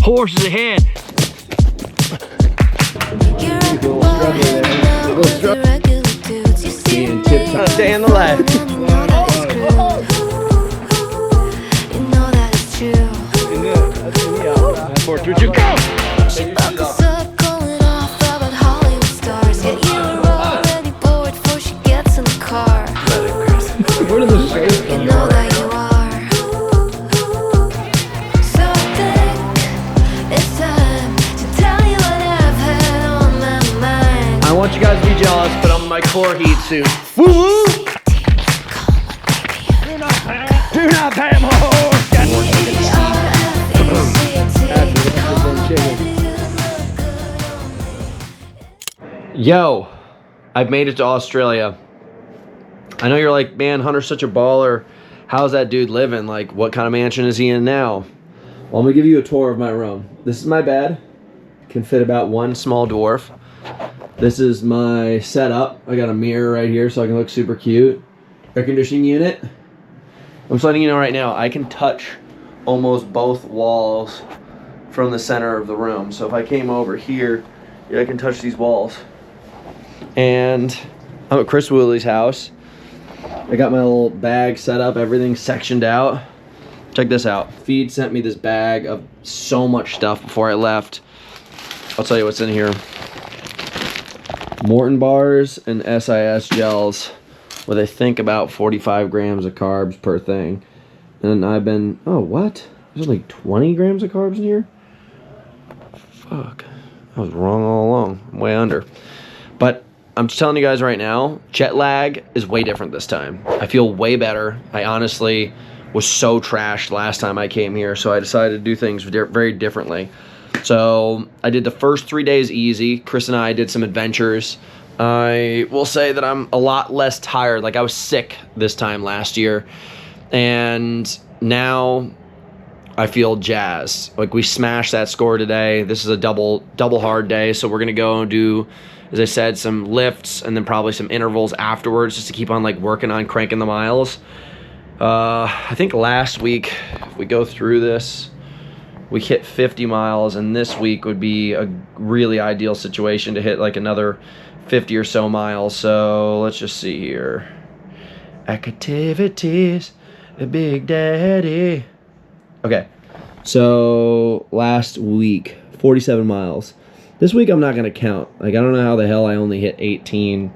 Horses ahead. Stay in the left. Four, three, two, go! Where did the shirts come from? I want you guys to be jealous, but I'm in my core heat soon. Woo! Do not pay him horse! Yo, I've made it to Australia. I know you're like, man, Hunter's such a baller. How's that dude living? Like, what kind of mansion is he in now? Well, I'm gonna give you a tour of my room. This is my bed. Can fit about one small dwarf. This is my setup. I got a mirror right here so I can look super cute. Air conditioning unit. I'm just letting you know right now, I can touch almost both walls from the center of the room. So if I came over here, yeah, I can touch these walls. And I'm at Chris Woolley's house. I got my little bag set up, everything sectioned out. Check this out. Feed sent me this bag of so much stuff before I left. I'll tell you what's in here. Morton bars and SIS gels with I think about 45 grams of carbs per thing. And I've been, oh what? There's like 20 grams of carbs in here? Fuck. I was wrong all along. I'm way under. But I'm just telling you guys right now, jet lag is way different this time. I feel way better. I honestly was so trashed last time I came here, so I decided to do things very differently. So I did the first 3 days easy. Chris and I did some adventures. I will say that I'm a lot less tired. Like, I was sick this time last year, and now I feel jazzed. Like, we smashed that score today. This is a double hard day, so we're gonna go and do, as I said, some lifts and then probably some intervals afterwards just to keep on like working on cranking the miles. I think last week, if we go through this, we hit 50 miles, and this week would be a really ideal situation to hit like another 50 or so miles. So let's just see here. Activities, a big daddy. Okay, so last week, 47 miles. This week I'm not going to count. Like, I don't know how the hell I only hit 18.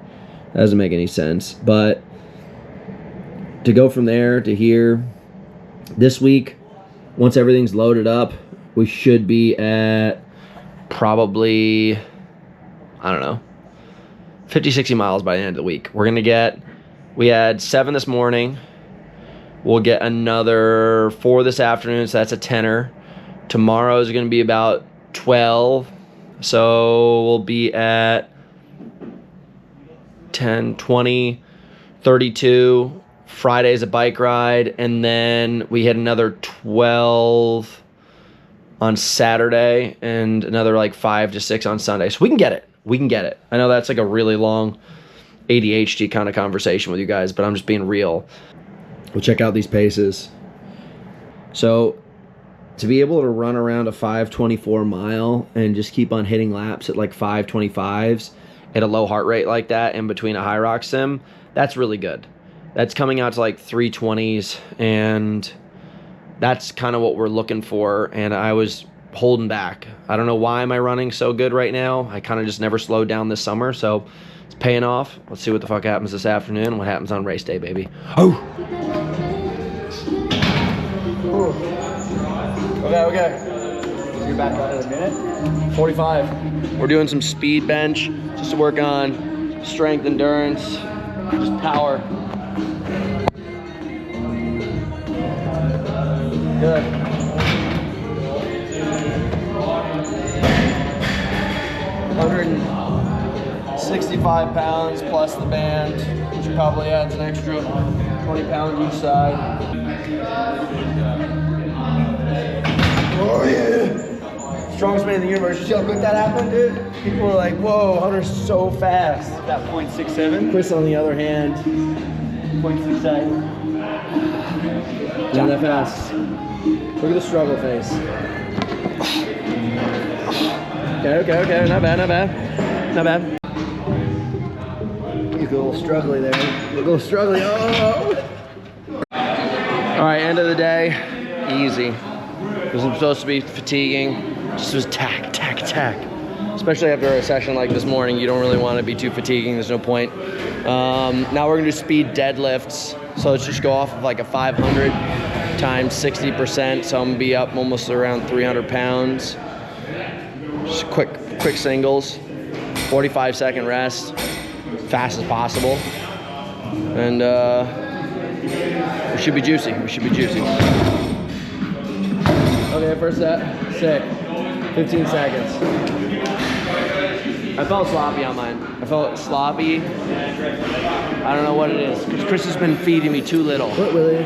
That doesn't make any sense. But to go from there to here, this week, once everything's loaded up, we should be at probably, I don't know, 50, 60 miles by the end of the week. We had 7 this morning. We'll get another 4 this afternoon, so that's a 10er. Tomorrow is going to be about 12. So we'll be at 10, 20, 32. Friday's a bike ride, and then we hit another 12 on Saturday and another like 5 to 6 on Sunday. So we can get it. We can get it. I know that's like a really long ADHD kind of conversation with you guys, but I'm just being real. We'll check out these paces. So to be able to run around a 5:24 mile and just keep on hitting laps at like 5:25s at a low heart rate like that in between a Hyrox sim, that's really good. That's coming out to like 3:20s, and that's kind of what we're looking for, and I was holding back. I don't know why am I running so good right now. I kind of just never slowed down this summer, so it's paying off. Let's see what the fuck happens this afternoon, what happens on race day, baby. Oh! Okay. You're back on in a minute? 45. We're doing some speed bench just to work on strength, endurance, just power. Good. 165 pounds plus the band, which probably adds an extra 20 pounds each side. Oh yeah! Strongest man in the universe. You see how quick that happened, dude? People were like, whoa, Hunter's so fast. About 0.67. Chris, on the other hand, 0.68. not that fast. Look at the struggle face. Okay. Not bad. You look a little struggly there. You look a little struggly. Oh. All right, end of the day, easy. It wasn't supposed to be fatiguing. Just was tack. Especially after a session like this morning, you don't really want to be too fatiguing. There's no point. Now we're gonna do speed deadlifts. So let's just go off of like a 500 times 60%. So I'm gonna be up almost around 300 pounds. Just quick singles, 45-second rest, fast as possible. And we should be juicy. Okay, first set, sick. 15 seconds. I felt sloppy on mine. I don't know what it is. Because Chris has been feeding me too little. What, Willie?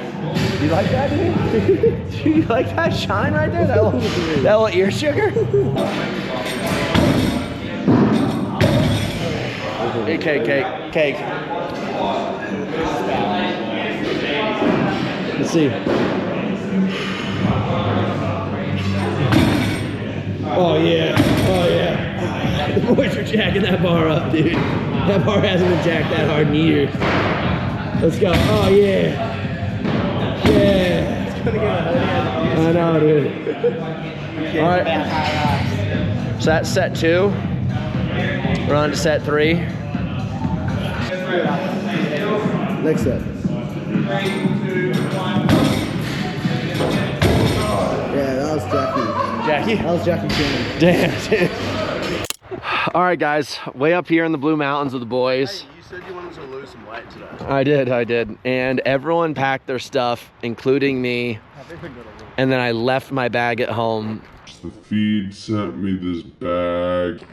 You like that, dude? You like that shine right there? That little ear sugar? Hey, cake. Let's see. Oh yeah. The boys are jacking that bar up, dude. That bar hasn't been jacked that hard in years. Let's go. Oh yeah. I know, dude. All right. So that's set 2. We're on to set 3. Next set. Yeah, that was Jackie. That was Jackie Chan. Damn, dude. All right, guys. Way up here in the Blue Mountains with the boys. Hey, you said you wanted to lose some weight today. I did. And everyone packed their stuff, including me. And then I left my bag at home. The feed sent me this bag,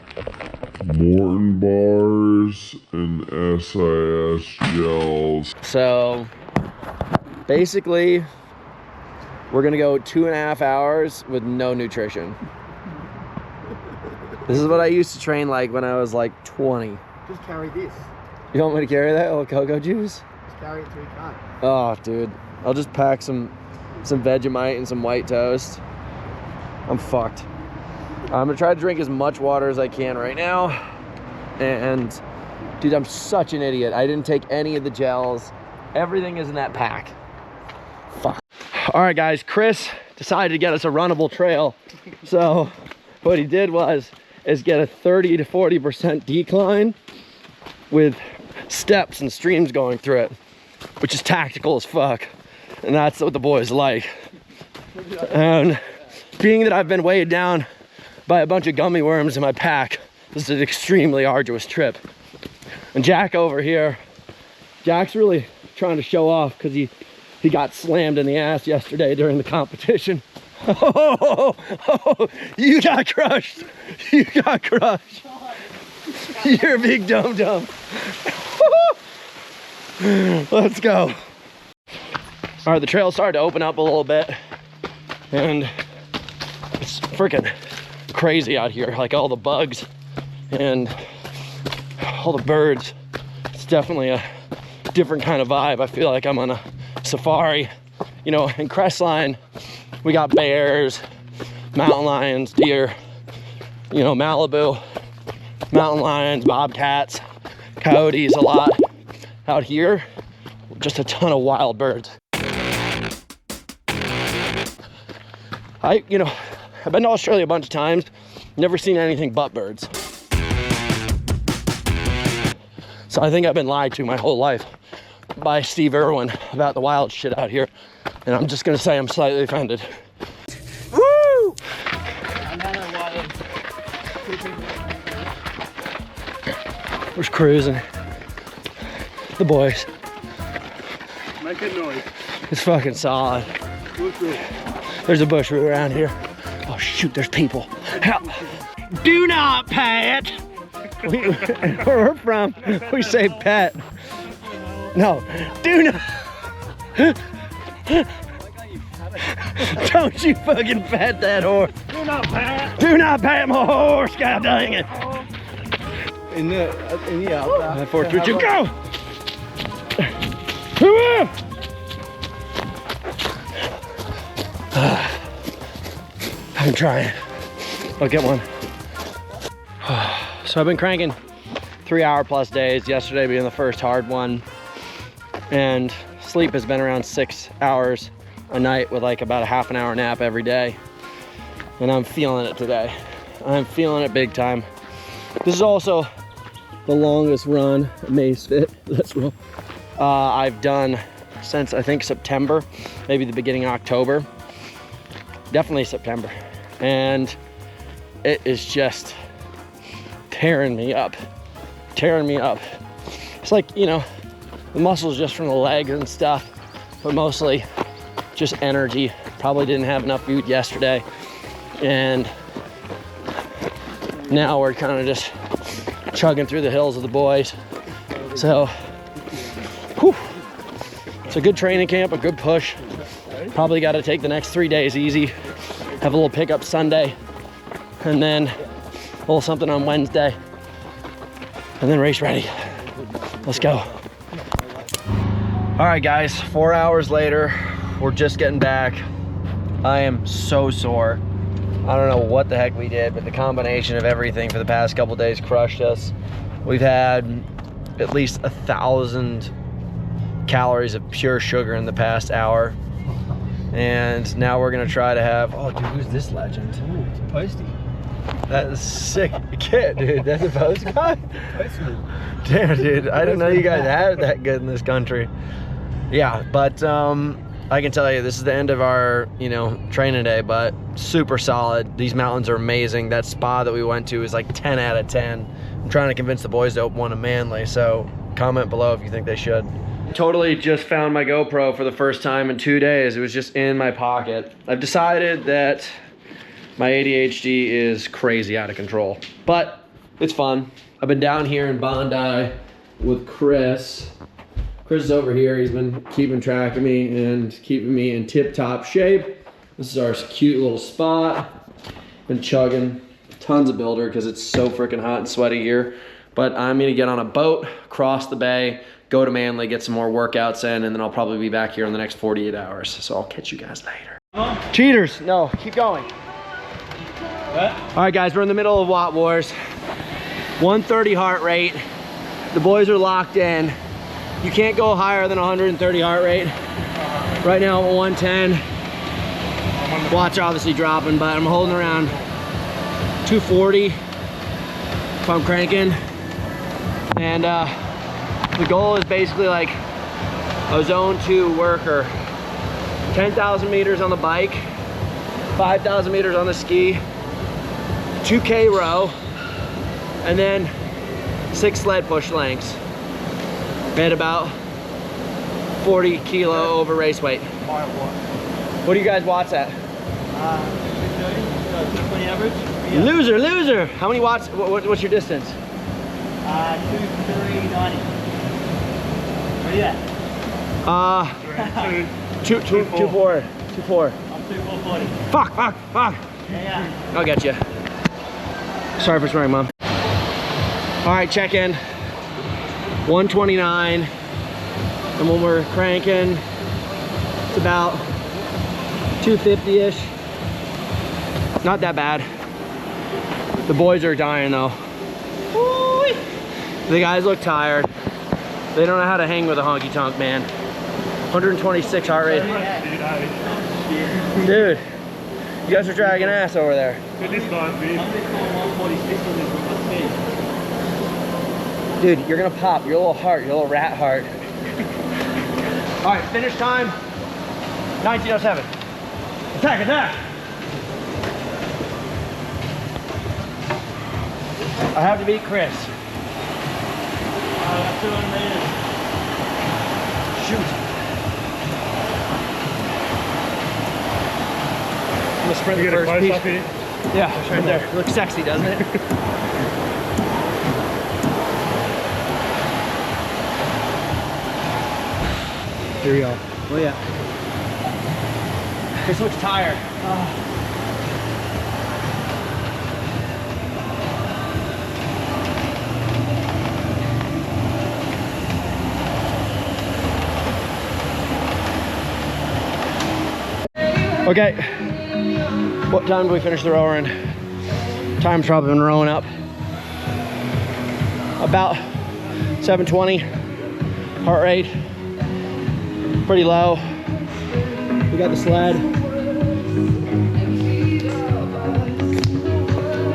Morton bars and SIS gels. So basically, we're gonna go 2.5 hours with no nutrition. This is what I used to train like when I was like 20. Just carry this. You want me to carry that little cocoa juice? Just carry it so you can't. Oh, dude. I'll just pack some Vegemite and some white toast. I'm fucked. I'm gonna try to drink as much water as I can right now. And dude, I'm such an idiot. I didn't take any of the gels. Everything is in that pack. Fuck. All right, guys, Chris decided to get us a runnable trail. So what he did is get a 30 to 40% decline with steps and streams going through it, which is tactical as fuck. And that's what the boys like. And being that I've been weighed down by a bunch of gummy worms in my pack, this is an extremely arduous trip. And Jack over here, Jack's really trying to show off because he got slammed in the ass yesterday during the competition. Oh, you got crushed. You're a big dum-dum. Let's go. All right, the trail started to open up a little bit, and it's freaking crazy out here. Like all the bugs and all the birds. It's definitely a different kind of vibe. I feel like I'm on a safari. You know, in Crestline, we got bears, mountain lions, deer, you know, Malibu, mountain lions, bobcats, coyotes a lot. Out here, just a ton of wild birds. I've been to Australia a bunch of times, never seen anything but birds. So I think I've been lied to my whole life by Steve Irwin about the wild shit out here. And I'm just gonna say I'm slightly offended. Woo! We're cruising. The boys. Make a noise. It's fucking solid. There's a bush around here. Oh shoot, there's people. Help. Do not pet. Where we're from, we say pet. No, do not. Don't you fucking pet that horse. Do not pat. Do not pet my horse, god dang it. In the That 4-2-2, go! I'm trying. I'll get one. So I've been cranking 3-hour+ days, yesterday being the first hard one. And sleep has been around 6 hours a night with like about a half an hour nap every day. And I'm feeling it today. I'm feeling it big time. This is also the longest run Maze Fit. Let's roll. I've done since I think September, maybe the beginning of October. Definitely September. And it is just tearing me up. Tearing me up. It's like, you know, the muscles just from the legs and stuff, but mostly just energy. Probably didn't have enough food yesterday. And now we're kind of just chugging through the hills with the boys. So, whew, it's a good training camp, a good push. Probably got to take the next 3 days easy. Have a little pickup Sunday, and then a little something on Wednesday, and then race ready. Let's go. All right, guys, 4 hours later, we're just getting back. I am so sore. I don't know what the heck we did, but the combination of everything for the past couple days crushed us. We've had at least 1,000 calories of pure sugar in the past hour. And now we're gonna try to have, oh dude, who's this legend? Ooh, it's a postie. That is sick kid, dude. That's a post guy? Postman. Damn, dude, I didn't know you guys had it that good in this country. Yeah, but I can tell you, this is the end of our, you know, training day, but super solid. These mountains are amazing. That spa that we went to is like 10 out of 10. I'm trying to convince the boys to open one in Manly, so comment below if you think they should. Totally just found my GoPro for the first time in 2 days. It was just in my pocket. I've decided that my ADHD is crazy out of control, but it's fun. I've been down here in Bondi with Chris. Chris is over here. He's been keeping track of me and keeping me in tip-top shape. This is our cute little spot. Been chugging tons of Builder because it's so freaking hot and sweaty here. But I'm gonna get on a boat, cross the bay, go to Manly, get some more workouts in, and then I'll probably be back here in the next 48 hours. So I'll catch you guys later. Cheaters, no, keep going. What? All right, guys, we're in the middle of Watt Wars. 130 heart rate. The boys are locked in. You can't go higher than 130 heart rate. Right now I'm at 110. Watts are obviously dropping, but I'm holding around 240 if I'm cranking. And the goal is basically like a zone 2 worker. 10,000 meters on the bike, 5,000 meters on the ski, 2K row, and then 6 sled push lengths at about 40 kilo over race weight. What do you guys watts at? 220 average. Yeah. Loser. How many watts? What's your distance? 2,390. Where you at? 2.4. I'm 2,440. Fuck. Yeah. I'll get you. Sorry for swearing, Mom. All right, check in. 129. And when we're cranking, it's about 250-ish. Not that bad. The boys are dying though. Woo-wee. The guys look tired. They don't know how to hang with a honky tonk, man. 126 heart rate. Dude, you guys are dragging ass over there. Dude, you're gonna pop. Your little heart, your little rat heart. All right, finish time, 1907. Attack. I have to beat Chris. 200 meters. Shoot. I'm gonna sprint the first piece. Yeah, right there. Looks sexy, doesn't it? Here we go. Oh yeah. Chris looks tired. Okay, what time do we finish the rower in? Time's probably been rowing up. About 720 heart rate. Pretty low. We got the sled.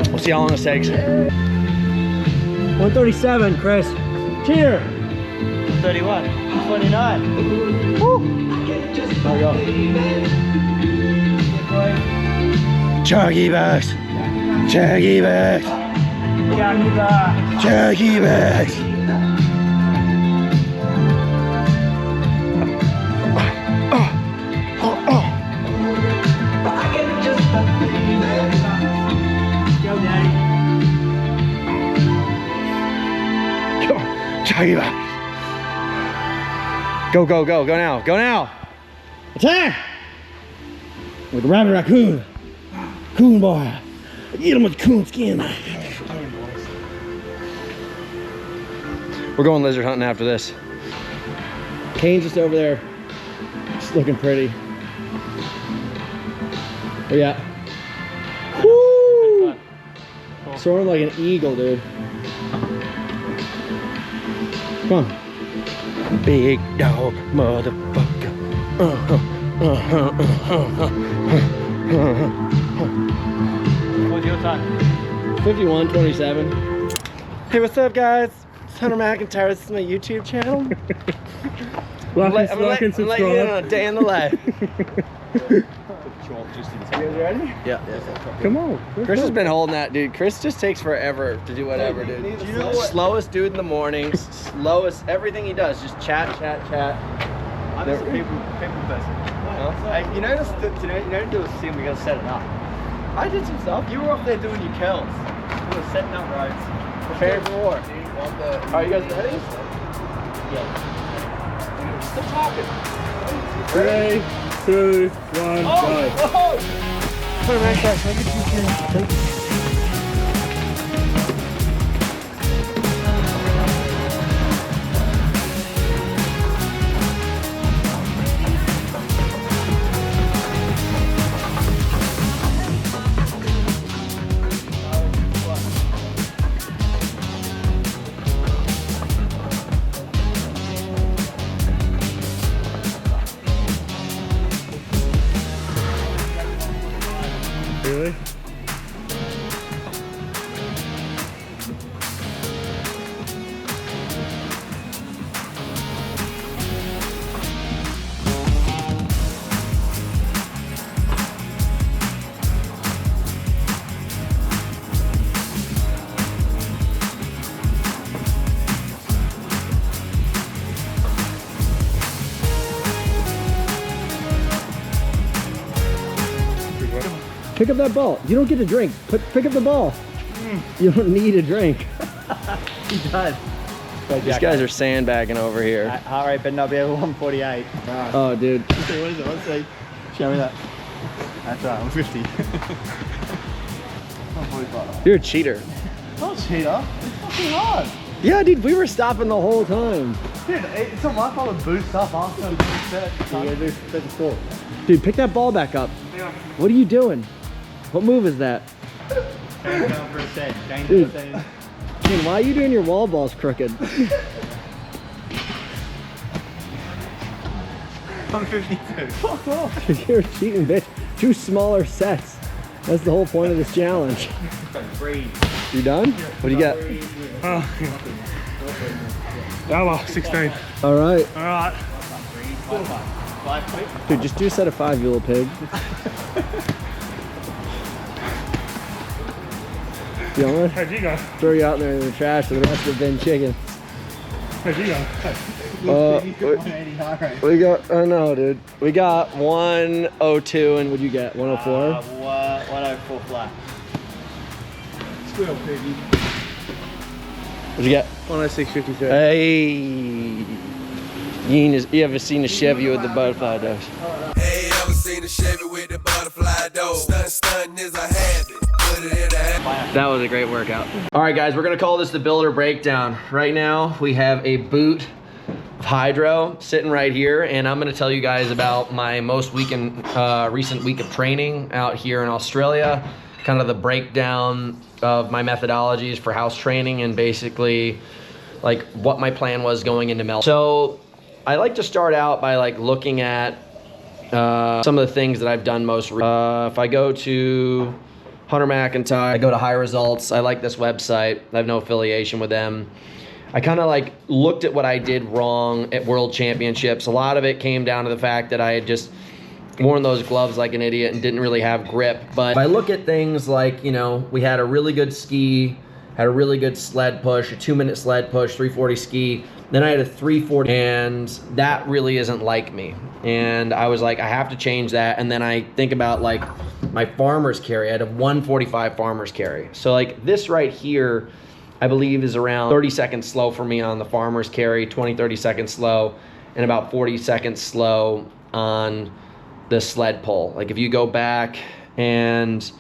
We'll see how long this takes. 137, Chris. Cheer. 31. 29. Woo. There we go. Chuggy bags. Chuggy bags. Chuggy bags. Chuggy bags. Go, go, go, go now, go now. Attack! Like a rabbit raccoon. Coon boy. Eat him with coon skin. We're going lizard hunting after this. Kane's just over there. Just looking pretty. Oh yeah. Woo! Soaring like an eagle, dude. Come on. Big dog, motherfucker. What's your time? 51:27. Hey, what's up, guys? It's Hunter Mcintyre. This is my YouTube channel. I'm gonna let you in on a day in the life. You guys ready? Yeah. Come on. Chris has been holding that, dude. Chris just takes forever to do whatever, dude. You know what? Slowest dude in the morning. Slowest, everything he does, just chat. I'm just a people person. Hey, you notice that today, you don't do a sim, we gotta set it up. I did some stuff. You were up there doing your curls. We were setting up ropes. Preparing for war. Are you guys ready? Yeah. Stop talking. 3, 2, 1, go. Put him right there. Take it. Really? Pick up that ball. You don't get to drink. Pick up the ball. You don't need a drink. He does. These guys are sandbagging over here. Heart rate better not be over 148. Oh, dude. What is it? Let's see. Show me that. That's right, I'm 50. 145. You're a cheater. Not cheater. It's fucking hard. Yeah, dude, we were stopping the whole time. Dude, it's not my fault to boost up after I'm doing set. You gotta do 34. Dude, pick that ball back up. What are you doing? What move is that? Change down for a set. Change Dude. for a set. Dude, why are you doing your wall balls crooked? I'm 52. Fuck off. You're a cheating bitch. 2 smaller sets. That's the whole point of this challenge. You done? What do you got? Oh, 16. All right. All right. Dude, just do a set of 5, you little pig. You want? How'd you go? Throw you out there in the trash for the rest of the bin chicken. How'd you go? We got, oh no, dude. We got 102, and what'd you get? 104? 104 flat. Squirrel piggy. What'd you get? 106.53. Hey. You ever seen a Chevy with the butterfly doors? Hey, ever seen a Chevy with the butterfly door? Stunt is a habit. Put it in a habit. That was a great workout. All right, guys, we're gonna call this the builder breakdown. Right now, we have a boot of Hydro sitting right here, and I'm gonna tell you guys about my most recent week of training out here in Australia. kind of the breakdown of my methodologies for house training and basically like what my plan was going into Melbourne. So I like to start out by like looking at some of the things that I've done most. If I go to Hunter Mcintyre, I go to High Results. I like this website. I have no affiliation with them. I kind of like looked at what I did wrong at World Championships. A lot of it came down to the fact that I had just worn those gloves like an idiot and didn't really have grip. But if I look at things like, you know, we had a really good ski, had a really good sled push, a 2-minute sled push, 340 ski. Then I had a 340, and that really isn't like me. And I was like, I have to change that. And then I think about like my farmer's carry. I had a 145 farmer's carry. So like this right here, I believe is around 30 seconds slow for me on the farmer's carry, 20, 30 seconds slow, and about 40 seconds slow on the sled pull. Like if you go back and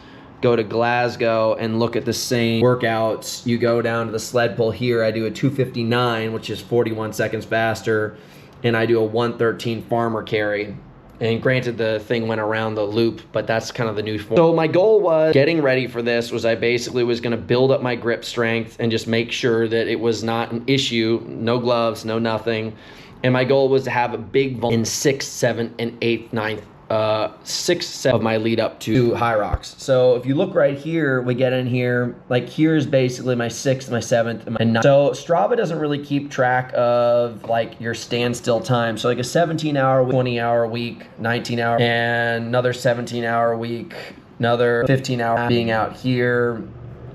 go to Glasgow and look at the same workouts, you go down to the sled pull here, I do a 259, which is 41 seconds faster, and I do a 113 farmer carry. And granted, the thing went around the loop, but that's kind of the new form. So my goal was getting ready for this was I basically was gonna build up my grip strength and just make sure that it was not an issue, no gloves, no nothing. And my goal was to have a big volume in 6th, 7th, and 8th, 9th, 6th, 7th of my lead up to Hyrox. So if you look right here, we get in here, like here's basically my 6th, my 7th, and my 9th. So Strava doesn't really keep track of like your standstill time. So like a 17-hour week, 20-hour week, 19-hour, and another 17-hour week, another 15-hour being out here.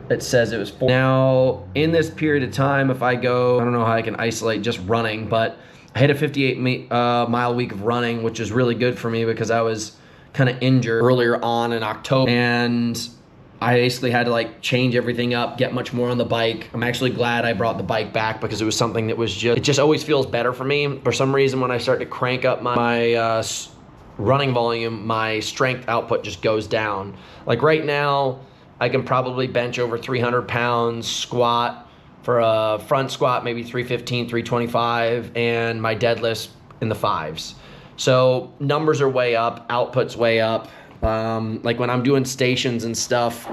It says it was 4. Now in this period of time, if I go, I don't know how I can isolate just running, but I hit a 58 mile week of running, which is really good for me because I was kind of injured earlier on in October. And I basically had to like change everything up, get much more on the bike. I'm actually glad I brought the bike back because it was something that was just, it just always feels better for me. For some reason, when I start to crank up my running volume, my strength output just goes down. Like right now, I can probably bench over 300 pounds, squat. For a front squat, maybe 315, 325, and my deadlifts in the 5s. So numbers are way up, output's way up. Like when I'm doing stations and stuff,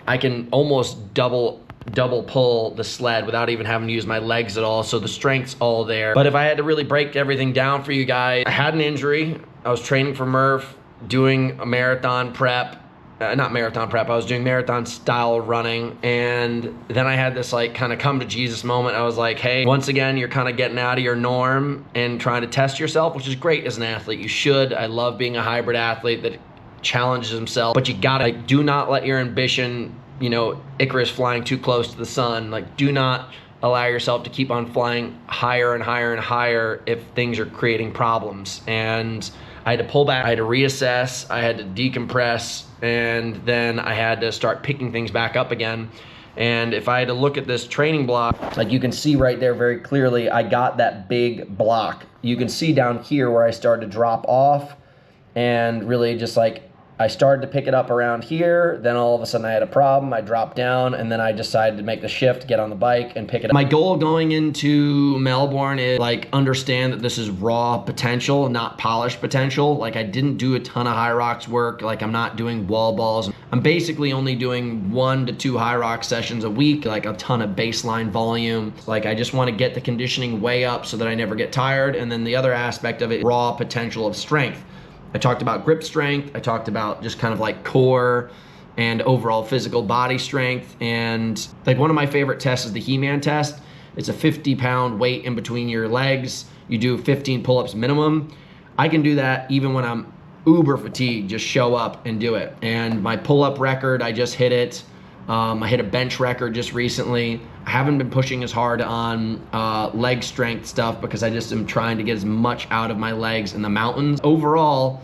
I can almost double pull the sled without even having to use my legs at all. So the strength's all there. But if I had to really break everything down for you guys, I had an injury. I was training for Murph, doing a marathon prep. Not marathon prep, I was doing marathon style running, and then I had this like kind of come to Jesus moment. I was like, hey, once again, you're kind of getting out of your norm and trying to test yourself, which is great as an athlete. You should. I love being a hybrid athlete that challenges himself, but you gotta like, do not let your ambition, you know, Icarus flying too close to the sun. Like, do not allow yourself to keep on flying higher and higher and higher if things are creating problems. And I had to pull back, I had to reassess, I had to decompress, and then I had to start picking things back up again. And if I had to look at this training block, like you can see right there very clearly, I got that big block. You can see down here where I started to drop off, and really just like I started to pick it up around here, then all of a sudden I had a problem, I dropped down, and then I decided to make the shift, get on the bike, and pick it up. My goal going into Melbourne is like understand that this is raw potential, not polished potential. Like I didn't do a ton of Hyrox work, like I'm not doing wall balls. I'm basically only doing 1 to 2 Hyrox sessions a week, like a ton of baseline volume. Like I just want to get the conditioning way up so that I never get tired, and then the other aspect of it, raw potential of strength. I talked about grip strength, I talked about just kind of like core and overall physical body strength. And like one of my favorite tests is the He-Man test. It's a 50-pound weight in between your legs. You do 15 pull-ups minimum. I can do that even when I'm uber fatigued, just show up and do it. And my pull-up record, I just hit it. I hit a bench record just recently. I haven't been pushing as hard on leg strength stuff because I just am trying to get as much out of my legs in the mountains. Overall,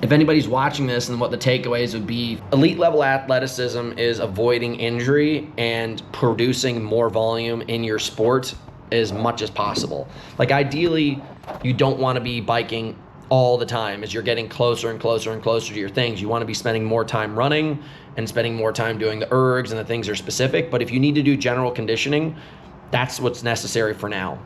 if anybody's watching this and what the takeaways would be, elite level athleticism is avoiding injury and producing more volume in your sport as much as possible. Like ideally, you don't want to be biking all the time as you're getting closer and closer and closer to your things. You want to be spending more time running and spending more time doing the ergs and the things that are specific. But if you need to do general conditioning, that's what's necessary for now.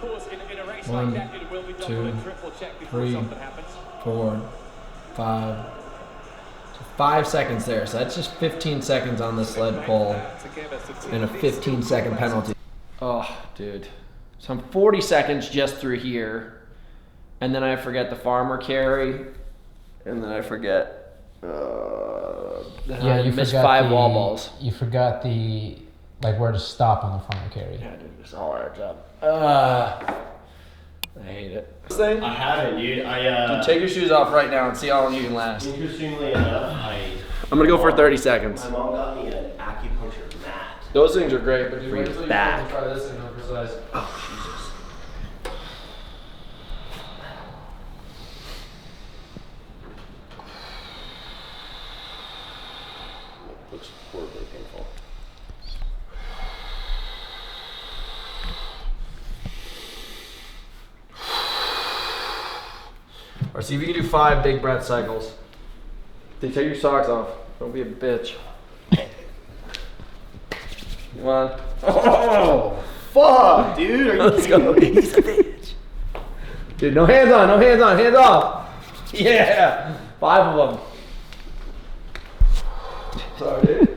1, 2, 3, 4, 5. 5 seconds there, so that's just 15 seconds on the sled pull and a 15-second penalty. Oh, dude. So I'm 40 seconds just through here, and then I forget the farmer carry, and then I forget. You missed forgot 5 wall balls. You forgot where to stop on the farmer carry. Yeah, dude, it's all our job. I hate it. I haven't, dude. Dude, take your shoes off right now and see how long you can last. Interestingly enough, I'm gonna go for 30 seconds. my mom got me an acupuncture mat. Those things are great, but dude, For wait your till you back. try this thing on for size. Oh, Jesus. Looks horribly painful. Or see if you can do 5 big breath cycles. Dude, take your socks off. Don't be a bitch. Come on. Oh, fuck, dude. Are you Let's go. He's a bitch. Dude, no hands on, no hands on, hands off. Yeah. 5 of them. Sorry, dude.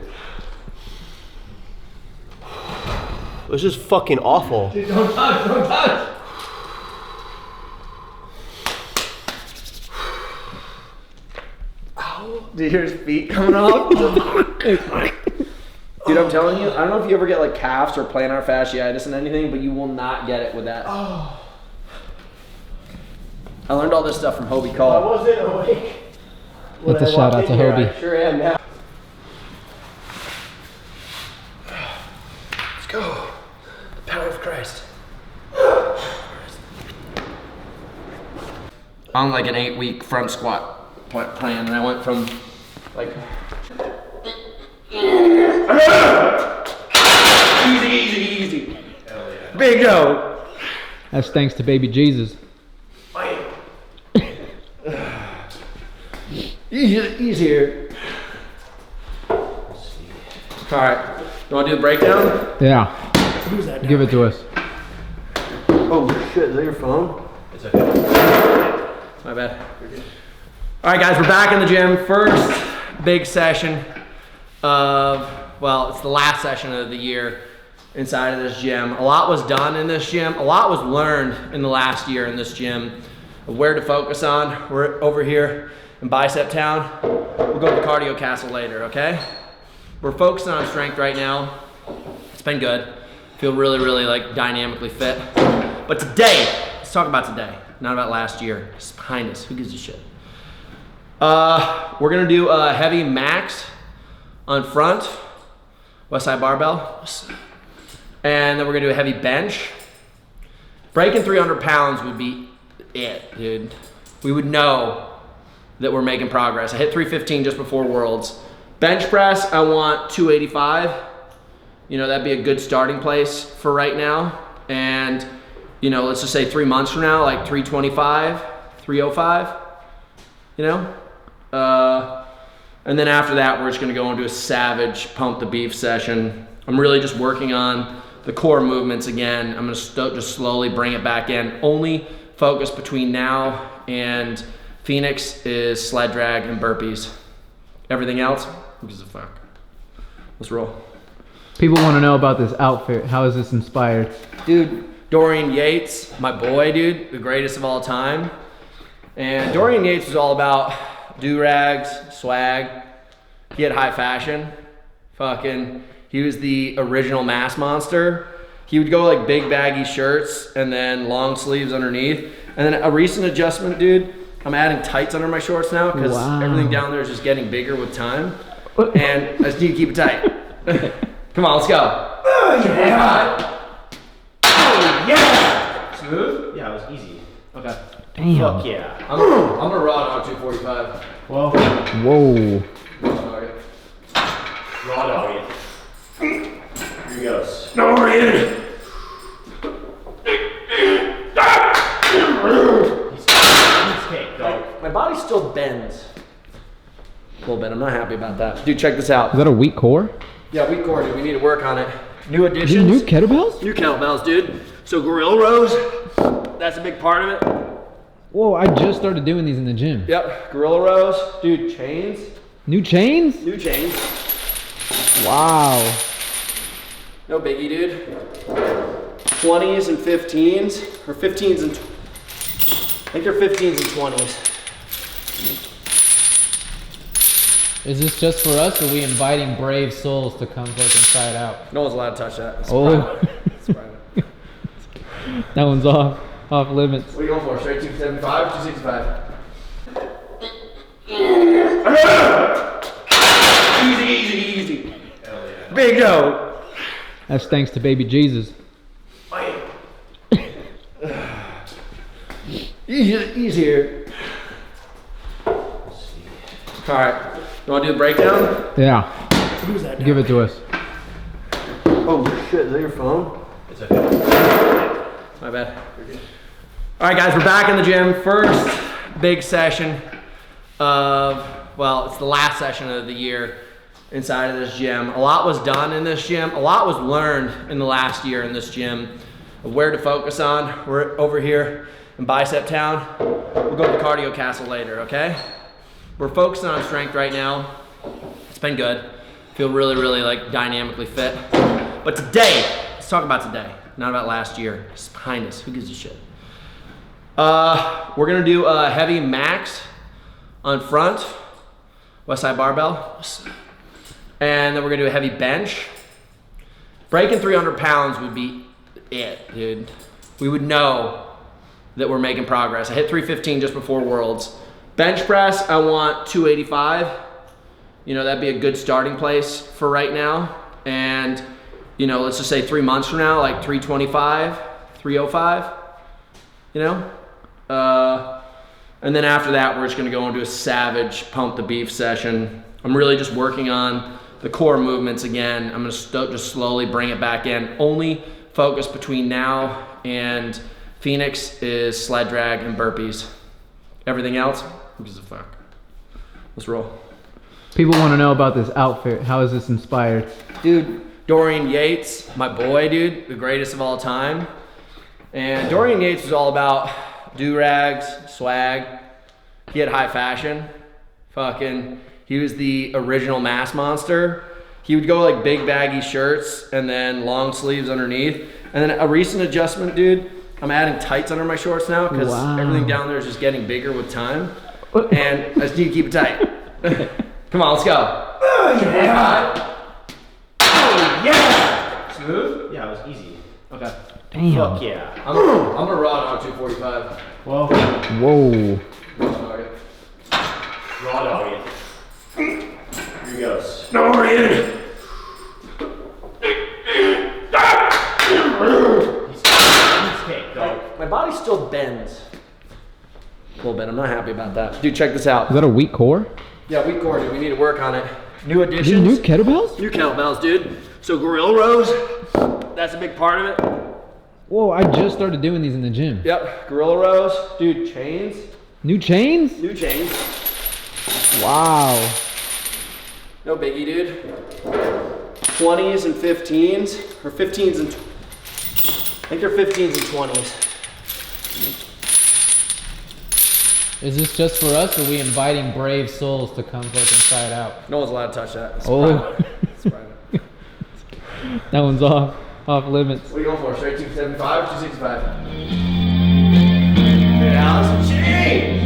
This is fucking awful. Dude, don't touch, don't touch. Ow. Do you hear his feet coming off? Dude, I'm telling you, I don't know if you ever get like calves or plantar fasciitis and anything, but you will not get it with that. Oh. I learned all this stuff from Hobie I Call. wasn't awake. That's a shout out to Hobie. I sure am now. Let's go. The power of Christ. On like an 8-week front squat plan, and I went from like easy. Big Joe. That's thanks to baby Jesus. Easier. All right. You want to do the breakdown? Yeah. Who's that? Give it to us. Oh shit! Is that your phone? It's okay. My bad. All right, guys, we're back in the gym. First big session of, well, it's the last session of the year inside of this gym. A lot was done in this gym. A lot was learned in the last year in this gym of where to focus on. We're over here in Bicep Town. We'll go to the cardio castle later, okay? We're focusing on strength right now. It's been good. Feel really like dynamically fit. But today, let's talk about today, not about last year. It's behind us. Who gives a shit? We're gonna do a heavy max on front, west side barbell, and then we're gonna do a heavy bench. Breaking 300 pounds would be it, dude. We would know that we're making progress. I hit 315 just before Worlds. Bench press, I want 285. You know, that'd be a good starting place for right now. And, you know, let's just say 3 months from now, like 325, 305, you know? And then after that, we're just gonna go into a savage pump the beef session. I'm really just working on the core movements again. I'm gonna just slowly bring it back in. Only focus between now and Phoenix is sled drag and burpees. Everything else, who gives a fuck? Let's roll. People want to know about this outfit. How is this inspired? Dude, Dorian Yates, my boy, dude, the greatest of all time. And Dorian Yates was all about do-rags, swag. He had high fashion. He was the original mass monster. He would go like big baggy shirts and then long sleeves underneath. And then a recent adjustment, dude, I'm adding tights under my shorts now because everything down there is just getting bigger with time. And I just need to keep it tight. Come on, let's go. Yeah. Oh, yeah. Smooth? Yeah, it was easy. Okay. Damn. Fuck yeah. I'm gonna raw dog 245. Well, Whoa. raw dog it. Here he goes. Dorian! He's cake, dog. My body still bends. A little bit. I'm not happy about that. Dude, check this out. Is that a weak core? Yeah, weak core, dude. We need to work on it. New Is it additions. new kettlebells? New kettlebells, dude. So gorilla rows, That's a big part of it. Whoa, I just started doing these in the gym. Yep, gorilla rows. Dude, chains. New chains? New chains. Wow. No biggie, dude. 20s and 15s, or 15s and, I think they're 15s and 20s. Is this just for us, or are we inviting brave souls to come fucking try it out? No one's allowed to touch that. It's Oh. private. It's private. That one's off limits. What are you going for? Straight 275, 265? Easy. Hell yeah. Big no. That's thanks to baby Jesus. Easier. Alright. You want to do the breakdown? Yeah. Who's that? Give it to us. Oh shit, is that your phone? It's okay. My bad. Alright guys, we're back in the gym. First big session of, well, it's the last session of the year inside of this gym. A lot was done in this gym. A lot was learned in the last year in this gym of where to focus on. We're over here in Bicep Town. We'll go to the cardio castle later, okay? We're focusing on strength right now. It's been good. Feel really like dynamically fit. But today, let's talk about today, not about last year. It's behind us, who gives a shit? We're gonna do a heavy max on front, west side barbell. And then we're gonna do a heavy bench. Breaking 300 pounds would be it, dude. We would know that we're making progress. I hit 315 just before Worlds. Bench press, I want 285. You know, that'd be a good starting place for right now. And, you know, let's just say 3 months from now, like 325, 305, you know? And then after that, we're just gonna go into a savage pump the beef session. I'm really just working on the core movements again. I'm gonna just slowly bring it back in. Only focus between now and Phoenix is sled drag and burpees. Everything else, who gives a fuck? Let's roll. People want to know about this outfit. How is this inspired? Dude, Dorian Yates, my boy, dude, the greatest of all time. And Dorian Yates was all about do-rags, swag. He had high fashion. He was the original mass monster. He would go like big baggy shirts and then long sleeves underneath. And then a recent adjustment, dude, I'm adding tights under my shorts now because everything down there is just getting bigger with time. And I just need to keep it tight. Come on, let's go. Oh yeah! Smooth? Yeah, it was easy. Okay. Damn. Fuck yeah. I'm gonna raw dog 245. Whoa. Whoa. Raw dog it. Raw dog it. Here he goes. He's cake, dog. My body still bends. A little bit. I'm not happy about that. Dude, check this out. Is that a weak core? Yeah, weak core, dude. We need to work on it. New additions. New kettlebells? New kettlebells, dude. So gorilla rows, that's a big part of it. Whoa, I just started doing these in the gym. Yep, gorilla rows. Dude, chains. New chains? New chains. Wow. No biggie, dude. 20s and 15s, or 15s and, I think they're 15s and 20s. Is this just for us, or are we inviting brave souls to come fucking try it out? No one's allowed to touch that. It's Oh. private. It's private. That one's off limits. What are you going for? Straight 275, 265? Hey, Alex, change!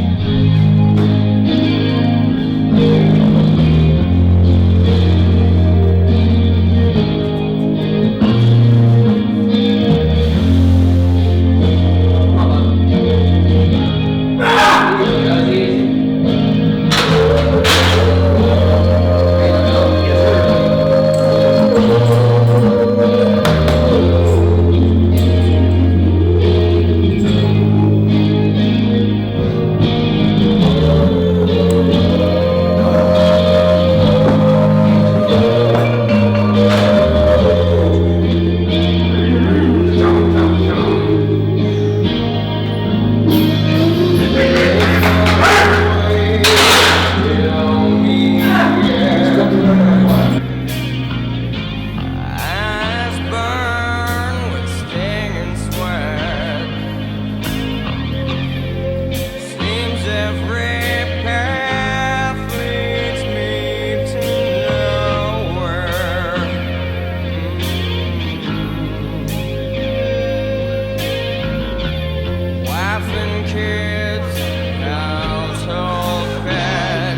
kids, household pet.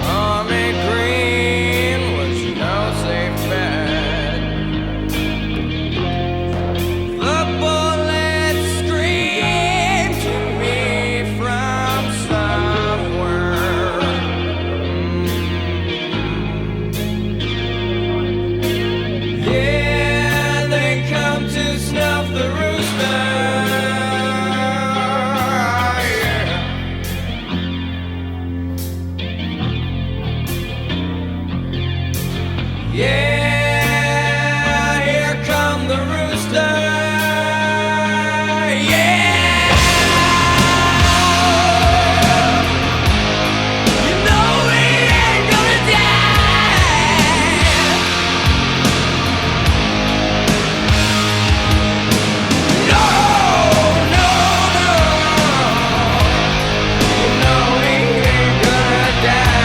Army green was no safe bet. The bullet screamed to me from somewhere. Yeah, they come to snuff the rooster. Yeah, here come the rooster. Yeah, you know we ain't gonna die. No, no, no. You know we ain't gonna die.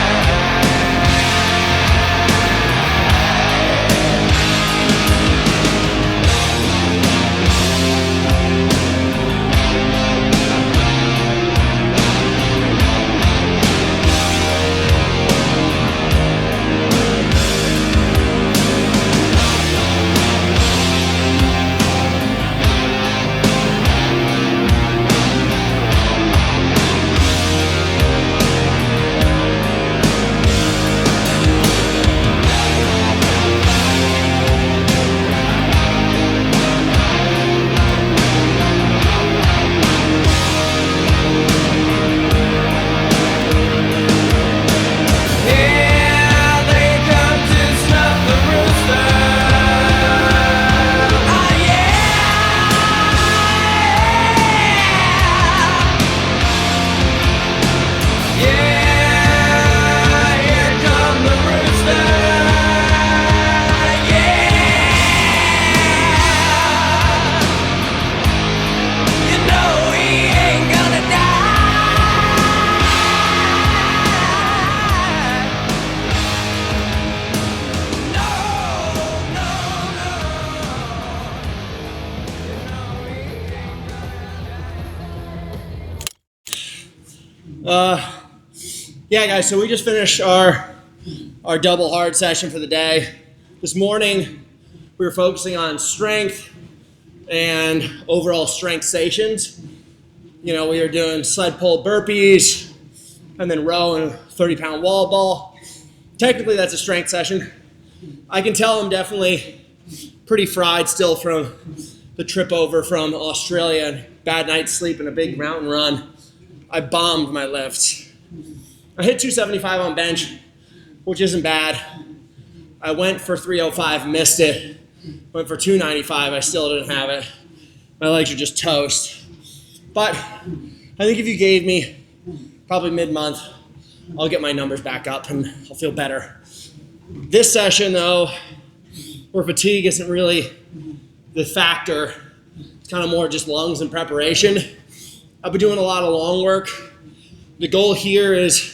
Yeah, they come to snuff the rooster. Oh yeah, yeah, here come the rooster. Yeah, you know we ain't gonna die. No, no, no. Yeah, guys, so we just finished our double hard session for the day. This morning, we were focusing on strength and overall strength stations. You know, we were doing sled pull burpees and then row and 30-pound wall ball. Technically, that's a strength session. I can tell I'm definitely pretty fried still from the trip over from Australia and bad night's sleep and a big mountain run. I bombed my lifts. I hit 275 on bench, which isn't bad. I went for 305, missed it. Went for 295, I still didn't have it. My legs are just toast. But I think if you gave me probably mid-month, I'll get my numbers back up and I'll feel better. This session though, where fatigue isn't really the factor, it's kind of more just lungs and preparation. I've been doing a lot of long work. The goal here is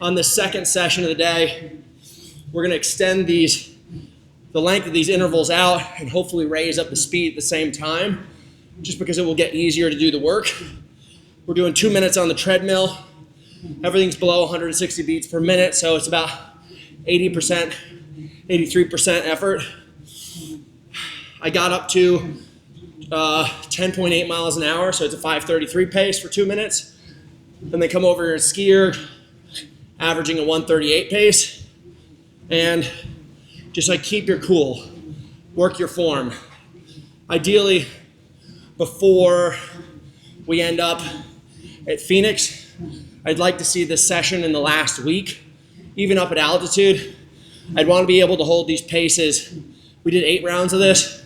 on the second session of the day, we're gonna extend the length of these intervals out and hopefully raise up the speed at the same time, just because it will get easier to do the work. We're doing 2 minutes on the treadmill. Everything's below 160 beats per minute, so it's about 80%, 83% effort. I got up to 10.8 miles an hour, so it's a 5:33 pace for 2 minutes. Then they come over here and skier, averaging a 1:38 pace. And just like keep your cool, work your form. Ideally, before we end up at Phoenix, I'd like to see this session in the last week, even up at altitude. I'd want to be able to hold these paces. We did 8 rounds of this.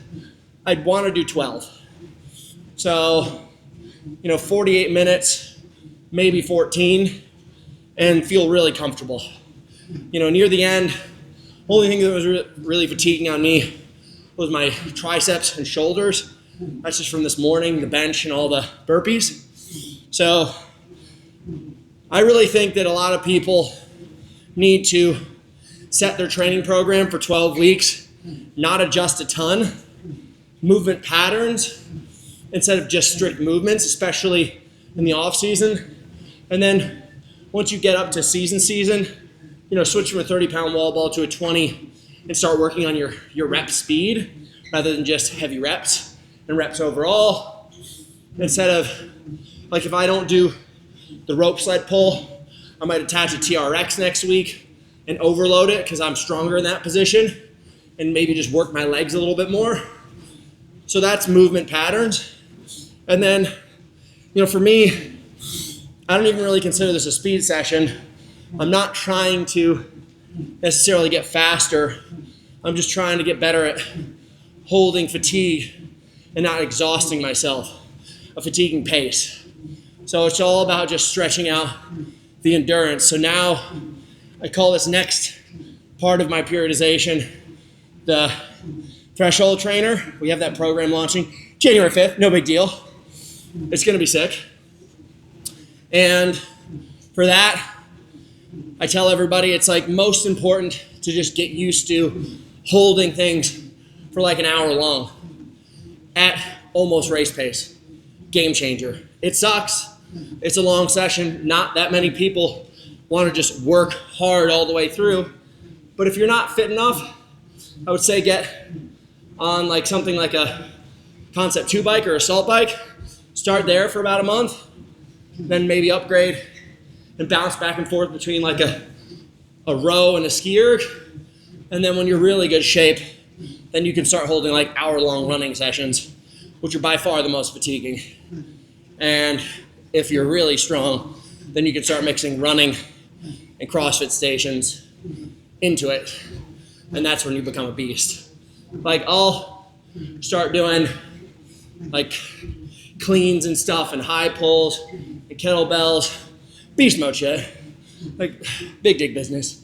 I'd want to do 12. So, 48 minutes, maybe 14, and feel really comfortable. Near the end, only thing that was really fatiguing on me was my triceps and shoulders. That's just from this morning, the bench and all the burpees. So I really think that a lot of people need to set their training program for 12 weeks, not adjust a ton, movement patterns, instead of just strict movements, especially in the off season. And then once you get up to season, switch from a 30-pound wall ball to a 20 and start working on your rep speed rather than just heavy reps and reps overall. Instead of, like if I don't do the rope sled pull, I might attach a TRX next week and overload it because I'm stronger in that position and maybe just work my legs a little bit more. So that's movement patterns. And then, for me, I don't even really consider this a speed session. I'm not trying to necessarily get faster. I'm just trying to get better at holding fatigue and not exhausting myself, a fatiguing pace. So it's all about just stretching out the endurance. So now I call this next part of my periodization the threshold trainer. We have that program launching January 5th, no big deal. It's gonna be sick. And for that, I tell everybody it's like most important to just get used to holding things for like an hour long at almost race pace. Game changer. It sucks. It's a long session. Not that many people want to just work hard all the way through. But if you're not fit enough, I would say get on like something like a Concept 2 bike or assault bike. Start there for about a month, then maybe upgrade and bounce back and forth between like a row and a ski erg. And then when you're really good shape, then you can start holding like hour-long running sessions, which are by far the most fatiguing. And if you're really strong, then you can start mixing running and CrossFit stations into it. And that's when you become a beast. Like I'll start doing like cleans and stuff and high pulls and kettlebells, beast mode shit, like big dig business.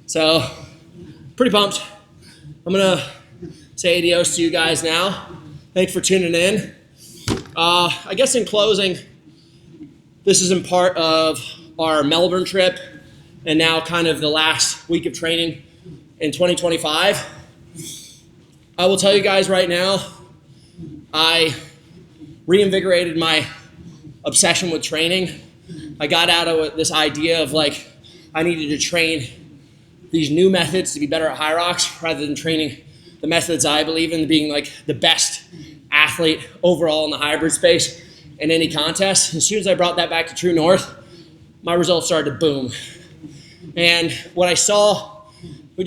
So pretty pumped. I'm gonna say adios to you guys now. Thanks for tuning in. I guess in closing, this is in part of our Melbourne trip and now kind of the last week of training in 2025. I will tell you guys right now, I reinvigorated my obsession with training. I got out of this idea of like, I needed to train these new methods to be better at Hyrox rather than training the methods I believe in being like the best athlete overall in the hybrid space in any contest. As soon as I brought that back to True North, my results started to boom. And what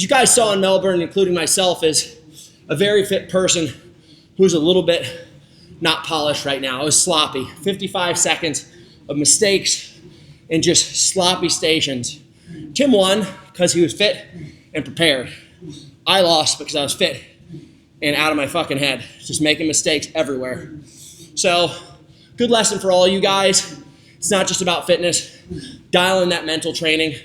you guys saw in Melbourne, including myself, is a very fit person who's a little bit not polished right now. It was sloppy. 55 seconds of mistakes and just sloppy stations. Tim won because he was fit and prepared. I lost because I was fit and out of my fucking head, just making mistakes everywhere. So, good lesson for all you guys. It's not just about fitness. Dial in that mental training.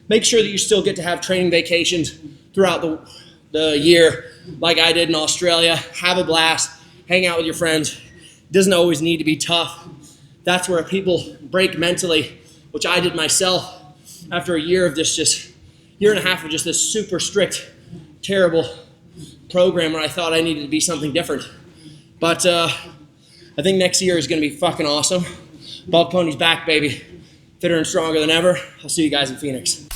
Make sure that you still get to have training vacations throughout the year, like I did in Australia. Have a blast, hang out with your friends. It doesn't always need to be tough. That's where people break mentally, which I did myself after a year and a half of just this super strict, terrible program where I thought I needed to be something different. But I think next year is gonna be fucking awesome. Bulk Pony's back, baby. Fitter and stronger than ever. I'll see you guys in Phoenix.